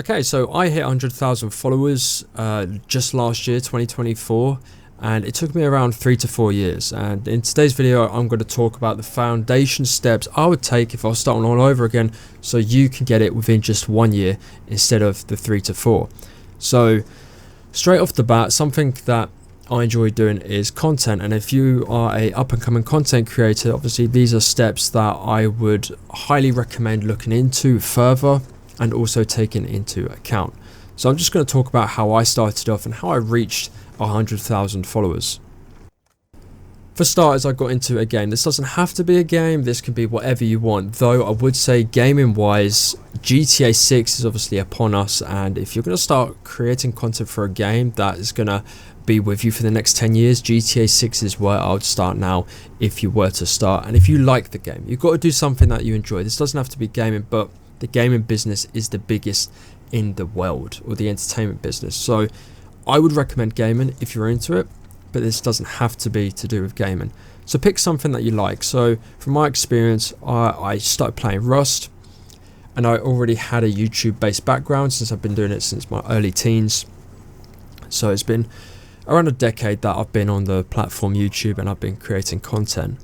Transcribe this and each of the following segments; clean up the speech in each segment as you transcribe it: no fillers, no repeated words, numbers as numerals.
Okay, so I hit 100,000 followers just last year, 2024, and it took me around 3 to 4 years. And in today's video, I'm going to talk about the foundation steps I would take if I was starting all over again, so you can get it within just 1 year instead of the 3 to 4. So straight off the bat, something that I enjoy doing is content, and if you are a up-and-coming content creator, obviously these are steps that I would highly recommend looking into further and also taking into account. So I'm just going to talk about how I started off and how I reached 100,000 followers. For starters, I got into a game. This doesn't have to be a game, this can be whatever you want, though I would say gaming wise, GTA 6 is obviously upon us, and if you're going to start creating content for a game that is going to be with you for the next 10 years, GTA 6 is where I would start now if you were to start. And if you like the game, you've got to do something that you enjoy. This doesn't have to be gaming, but the gaming business is the biggest in the world, or the entertainment business. So I would recommend gaming if you're into it, but this doesn't have to be to do with gaming. So pick something that you like. So from my experience, I started playing Rust, and I already had a YouTube based background since I've been doing it since my early teens. So it's been around a decade that I've been on the platform YouTube and I've been creating content.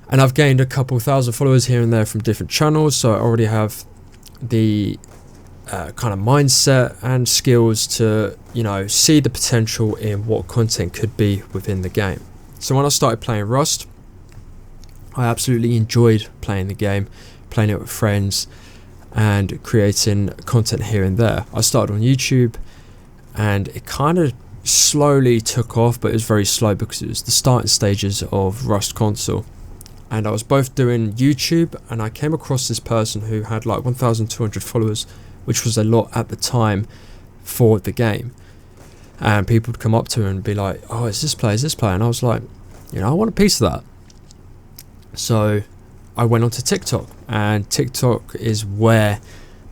And I've gained a couple thousand followers here and there from different channels, so I already have the kind of mindset and skills to, see the potential in what content could be within the game. So when I started playing Rust, I absolutely enjoyed playing the game, playing it with friends and creating content here and there. I started on YouTube and it kind of slowly took off, but it was very slow because it was the starting stages of Rust console. And I was both doing YouTube, and I came across this person who had like 1,200 followers, which was a lot at the time for the game. And people would come up to him and be like, oh, it's this player, and I was like, I want a piece of that. So I went on to TikTok, and TikTok is where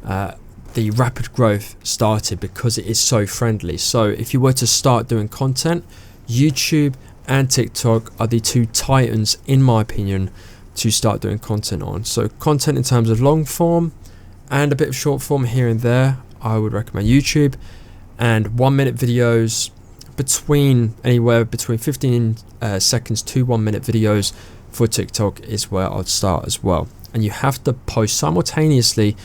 the rapid growth started because it is so friendly. So if you were to start doing content, YouTube and TikTok are the two titans, in my opinion, to start doing content on. So content in terms of long form and a bit of short form here and there, I would recommend YouTube, and 1 minute videos anywhere between 15 seconds to 1 minute videos for TikTok is where I'd start as well. And you have to post simultaneously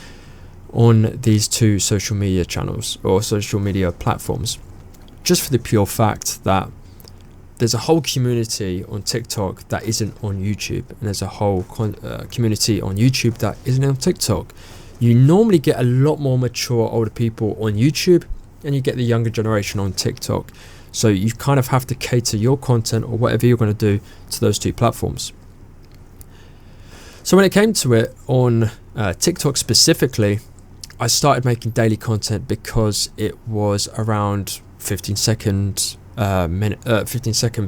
on these two social media channels or social media platforms, just for the pure fact that there's a whole community on TikTok that isn't on YouTube, and there's a whole community on YouTube that isn't on TikTok. You normally get a lot more mature older people on YouTube, and you get the younger generation on TikTok. So you kind of have to cater your content or whatever you're going to do to those two platforms. So when it came to it on TikTok specifically, I started making daily content because it was around 15 second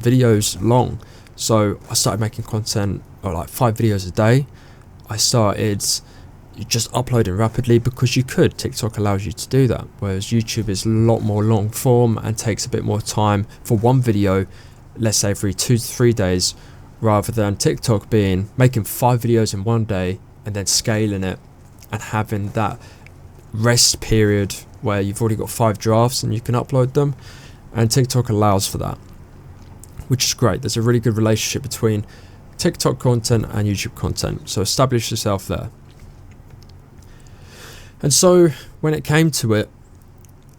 videos long. So I started making content like 5 videos a day. I started just uploading rapidly because you could. TikTok allows you to do that, whereas YouTube is a lot more long form and takes a bit more time for one video, let's say every 2 to 3 days, rather than TikTok being making 5 videos in one day and then scaling it and having that rest period where you've already got 5 drafts and you can upload them. And TikTok allows for that, which is great. There's a really good relationship between TikTok content and YouTube content, so establish yourself there. And so when it came to it,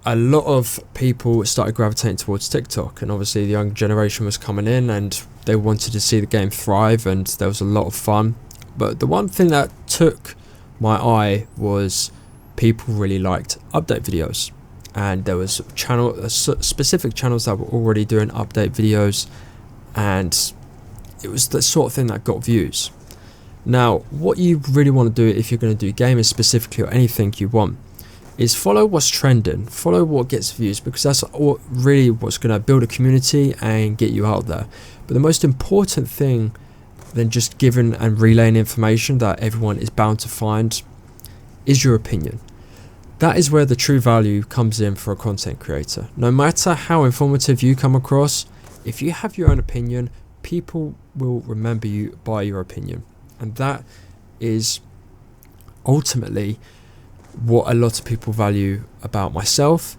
a lot of people started gravitating towards TikTok, and obviously the young generation was coming in and they wanted to see the game thrive, and there was a lot of fun. But the one thing that took my eye was people really liked update videos. And there was specific channels that were already doing update videos, and it was the sort of thing that got views. Now, what you really want to do if you're going to do gaming specifically, or anything you want, is follow what's trending, follow what gets views, because that's really what's going to build a community and get you out there. But the most important thing than just giving and relaying information that everyone is bound to find is your opinion. That is where the true value comes in for a content creator. No matter how informative you come across, if you have your own opinion, people will remember you by your opinion. And that is ultimately what a lot of people value about myself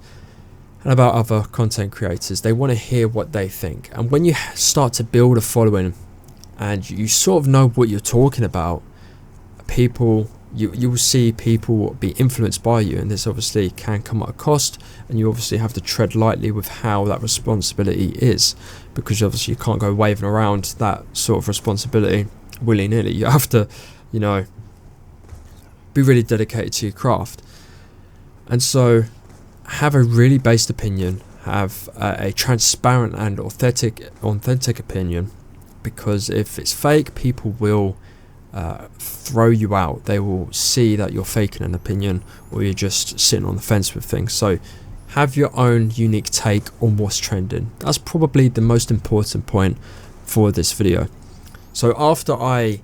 and about other content creators. They want to hear what they think. And when you start to build a following and you sort of know what you're talking about, people, you will see people be influenced by you, and this obviously can come at a cost, and you obviously have to tread lightly with how that responsibility is, because obviously you can't go waving around that sort of responsibility willy-nilly. You have to, you know, be really dedicated to your craft. And so have a really based opinion, have a transparent and authentic opinion, because if it's fake, people will throw you out. They will see that you're faking an opinion, or you're just sitting on the fence with things. So have your own unique take on what's trending. That's probably the most important point for this video. So after I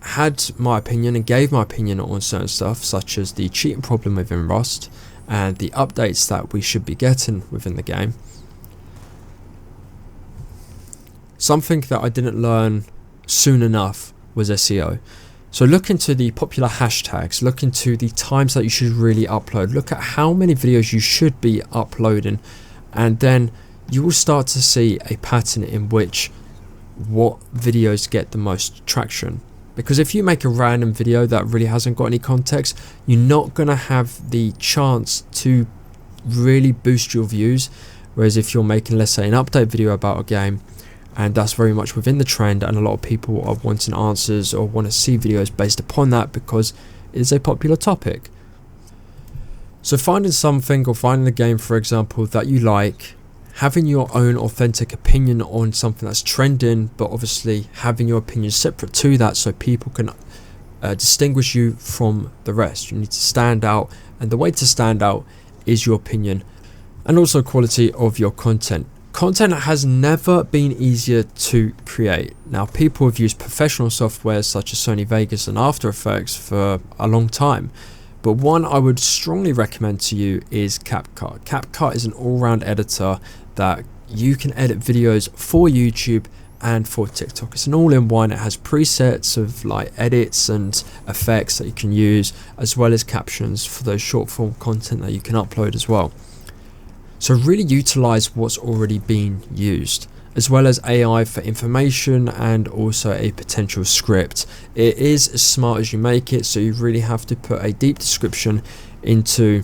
had my opinion and gave my opinion on certain stuff, such as the cheating problem within Rust and the updates that we should be getting within the game, something that I didn't learn soon enough was SEO. So look into the popular hashtags, look into the times that you should really upload, look at how many videos you should be uploading, and then you will start to see a pattern in which what videos get the most traction. Because if you make a random video that really hasn't got any context, you're not going to have the chance to really boost your views. Whereas if you're making, let's say, an update video about a game, and that's very much within the trend, and a lot of people are wanting answers or want to see videos based upon that because it is a popular topic. So finding something, or finding a game, for example, that you like, having your own authentic opinion on something that's trending, but obviously having your opinion separate to that so people can distinguish you from the rest. You need to stand out, and the way to stand out is your opinion, and also quality of your content. Content has never been easier to create. Now, people have used professional software such as Sony Vegas and After Effects for a long time, but one I would strongly recommend to you is CapCut. CapCut is an all-round editor that you can edit videos for YouTube and for TikTok. It's an all-in-one. It has presets of like edits and effects that you can use, as well as captions for those short-form content that you can upload as well. So really utilize what's already been used, as well as AI for information and also a potential script. It is as smart as you make it, so you really have to put a deep description into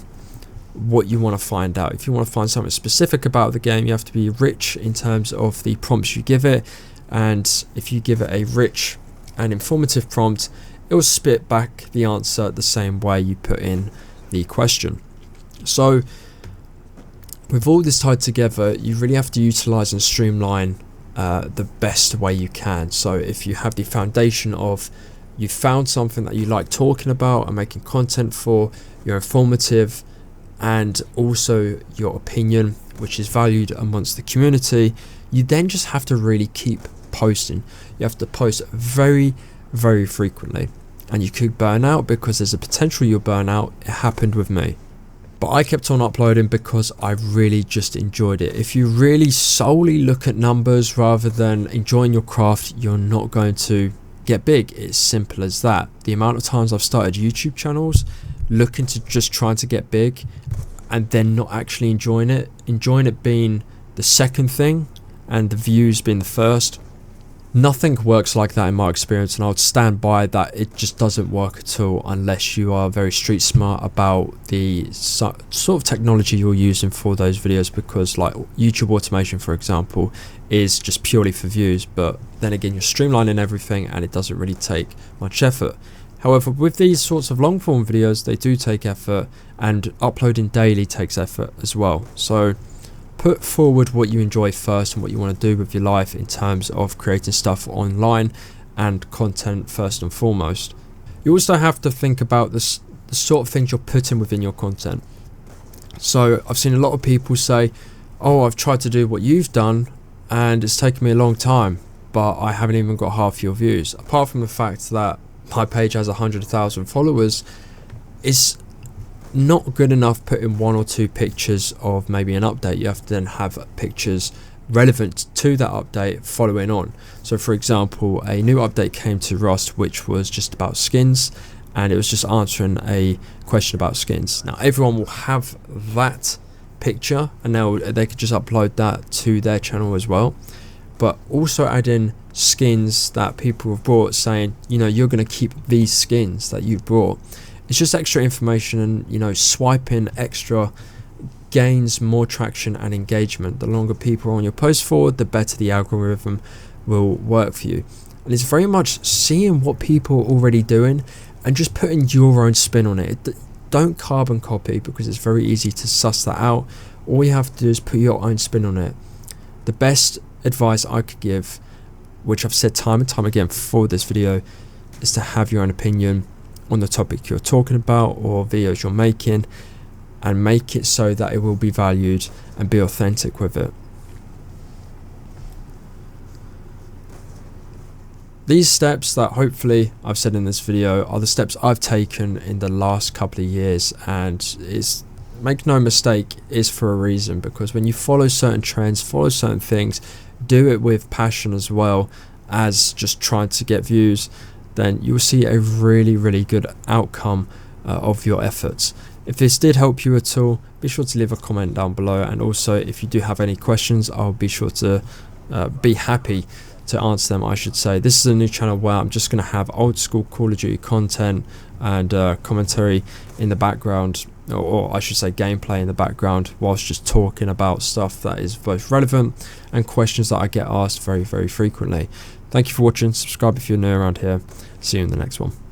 what you want to find out. If you want to find something specific about the game, you have to be rich in terms of the prompts you give it, and if you give it a rich and informative prompt, it will spit back the answer the same way you put in the question. So with all this tied together, you really have to utilize and streamline the best way you can. So if you have the foundation of you found something that you like talking about and making content for, you're informative, and also your opinion, which is valued amongst the community, you then just have to really keep posting. You have to post very, very frequently, and you could burn out, because there's a potential you'll burn out. It happened with me. But I kept on uploading because I really just enjoyed it. If you really solely look at numbers rather than enjoying your craft, you're not going to get big. It's simple as that. The amount of times I've started YouTube channels looking to just trying to get big and then not actually enjoying it being the second thing and the views being the first. Nothing works like that in my experience, and I would stand by that. It just doesn't work at all unless you are very street smart about the sort of technology you're using for those videos, because like YouTube automation, for example, is just purely for views, but then again you're streamlining everything and it doesn't really take much effort. However, with these sorts of long form videos, they do take effort, and uploading daily takes effort as well. So put forward what you enjoy first and what you want to do with your life in terms of creating stuff online and content first and foremost. You also have to think about the sort of things you're putting within your content. So I've seen a lot of people say, oh, I've tried to do what you've done and it's taken me a long time, but I haven't even got half your views. Apart from the fact that my page has 100,000 followers, it's not good enough putting one or two pictures of maybe an update. You have to then have pictures relevant to that update following on. So for example, a new update came to Rust which was just about skins, and it was just answering a question about skins. Now everyone will have that picture, and now they could just upload that to their channel as well, but also add in skins that people have brought, saying, you know, you're going to keep these skins that you brought. It's just extra information, and you know, swiping extra gains more traction and engagement. The longer people are on your post for, the better the algorithm will work for you. And it's very much seeing what people are already doing and just putting your own spin on it. Don't carbon copy, because it's very easy to suss that out. All you have to do is put your own spin on it. The best advice I could give, which I've said time and time again for this video, is to have your own opinion on the topic you're talking about or videos you're making, and make it so that it will be valued and be authentic with it. These steps that hopefully I've said in this video are the steps I've taken in the last couple of years, and it's, make no mistake, is for a reason, because when you follow certain trends, follow certain things, do it with passion as well as just trying to get views, then you will see a really good outcome of your efforts. If this did help you at all, be sure to leave a comment down below, and also if you do have any questions, I'll be sure to be happy to answer them, I should say. This is a new channel where I'm just going to have old school Call of Duty content and commentary in the background, or I should say gameplay in the background, whilst just talking about stuff that is both relevant and questions that I get asked very frequently. Thank you for watching. Subscribe if you're new around here. See you in the next one.